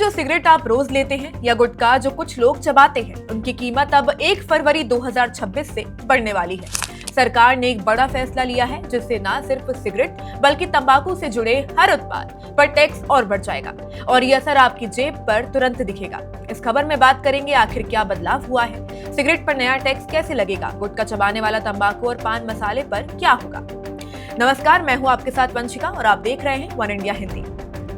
जो सिगरेट आप रोज लेते हैं या गुटखा जो कुछ लोग चबाते हैं, उनकी कीमत अब 1 फरवरी 2026 से बढ़ने वाली है। सरकार ने एक बड़ा फैसला लिया है जिससे न सिर्फ सिगरेट बल्कि तंबाकू से जुड़े हर उत्पाद पर टैक्स और बढ़ जाएगा और ये असर आपकी जेब पर तुरंत दिखेगा। इस खबर में बात करेंगे आखिर क्या बदलाव हुआ है, सिगरेट पर नया टैक्स कैसे लगेगा, गुटखा चबाने वाला तंबाकू और पान मसाले पर क्या होगा। नमस्कार, मैं हूँ आपके साथ वंशिका और आप देख रहे हैं वन इंडिया हिंदी।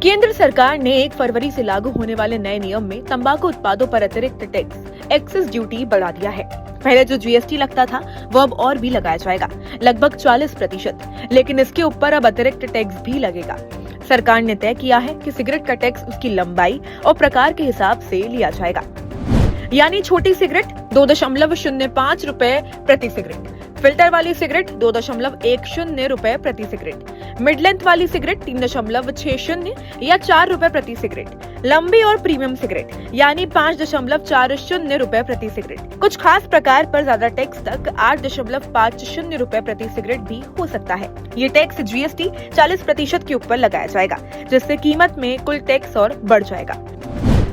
केंद्र सरकार ने 1 फरवरी से लागू होने वाले नए नियम में तंबाकू उत्पादों पर अतिरिक्त टैक्स एक्साइज ड्यूटी बढ़ा दिया है। पहले जो जीएसटी लगता था वो अब और भी लगाया जाएगा, लगभग 40%, लेकिन इसके ऊपर अब अतिरिक्त टैक्स भी लगेगा। सरकार ने तय किया है कि सिगरेट का टैक्स उसकी लंबाई और प्रकार के हिसाब से लिया जाएगा, यानी छोटी सिगरेट 2.05 रुपए प्रति सिगरेट, फिल्टर वाली सिगरेट 2.10 रुपए प्रति सिगरेट, मिड लेंथ वाली सिगरेट 3.60 या 4 रुपए प्रति सिगरेट, लंबी और प्रीमियम सिगरेट यानी 5.40 रुपए प्रति सिगरेट। कुछ खास प्रकार पर ज्यादा टैक्स तक 8.50 रुपए प्रति सिगरेट भी हो सकता है। ये टैक्स जीएसटी 40% के ऊपर लगाया जाएगा, जिससे कीमत में कुल टैक्स और बढ़ जाएगा।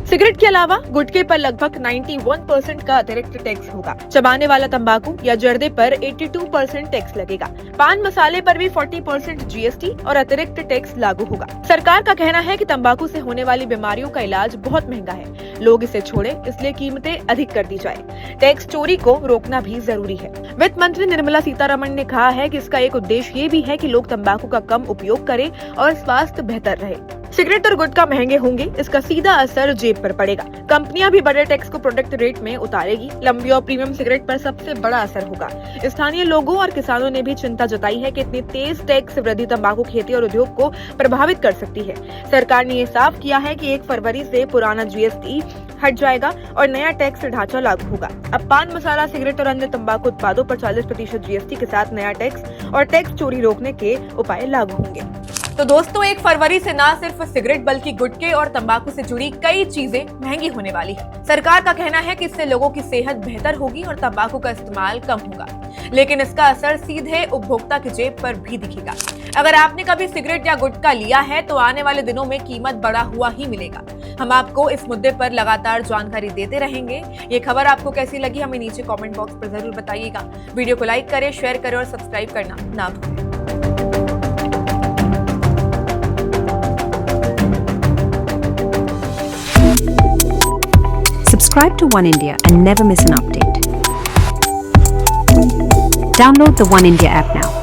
सिगरेट के अलावा गुटखे पर लगभग 91% का अतिरिक्त टैक्स होगा। चबाने वाला तंबाकू या जर्दे पर 82% टैक्स लगेगा। पान मसाले पर भी 40% जीएसटी और अतिरिक्त टैक्स लागू होगा। सरकार का कहना है कि तंबाकू से होने वाली बीमारियों का इलाज बहुत महंगा है, लोग इसे छोड़े, इसलिए कीमतें अधिक कर दी जाए। टैक्स चोरी को रोकना भी जरूरी है। वित्त मंत्री निर्मला सीतारमण ने कहा है कि इसका एक उद्देश्य ये भी है कि लोग तंबाकू का कम उपयोग करें और स्वास्थ्य बेहतर रहे। सिगरेट और गुटखा महंगे होंगे, इसका सीधा असर जेब पर पड़ेगा। कंपनियां भी बड़े टैक्स को प्रोडक्ट रेट में उतारेगी। लंबी और प्रीमियम सिगरेट पर सबसे बड़ा असर होगा। स्थानीय लोगों और किसानों ने भी चिंता जताई है कि इतनी तेज टैक्स वृद्धि तंबाकू खेती और उद्योग को प्रभावित कर सकती है। सरकार ने ये साफ किया है कि 1 फरवरी से पुराना जीएसटी हट जाएगा और नया टैक्स ढांचा लागू होगा। अब पान मसाला, सिगरेट और अन्य तंबाकू उत्पादों पर 40% जीएसटी के साथ नया टैक्स और टैक्स चोरी रोकने के उपाय लागू होंगे। तो दोस्तों, 1 फरवरी से न सिर्फ सिगरेट बल्कि गुटखे और तंबाकू से जुड़ी कई चीजें महंगी होने वाली है। सरकार का कहना है कि इससे लोगों की सेहत बेहतर होगी और तंबाकू का इस्तेमाल कम होगा, लेकिन इसका असर सीधे उपभोक्ता की जेब पर भी दिखेगा। अगर आपने कभी सिगरेट या गुटखा लिया है तो आने वाले दिनों में कीमत बढ़ा हुआ ही मिलेगा। हम आपको इस मुद्दे पर लगातार जानकारी देते रहेंगे। ये खबर आपको कैसी लगी हमें नीचे कमेंट बॉक्स पर जरूर बताइएगा। वीडियो को लाइक करें, शेयर करें और सब्सक्राइब करना ना भूलें। Subscribe to One India and never miss an update. Download the One India app now.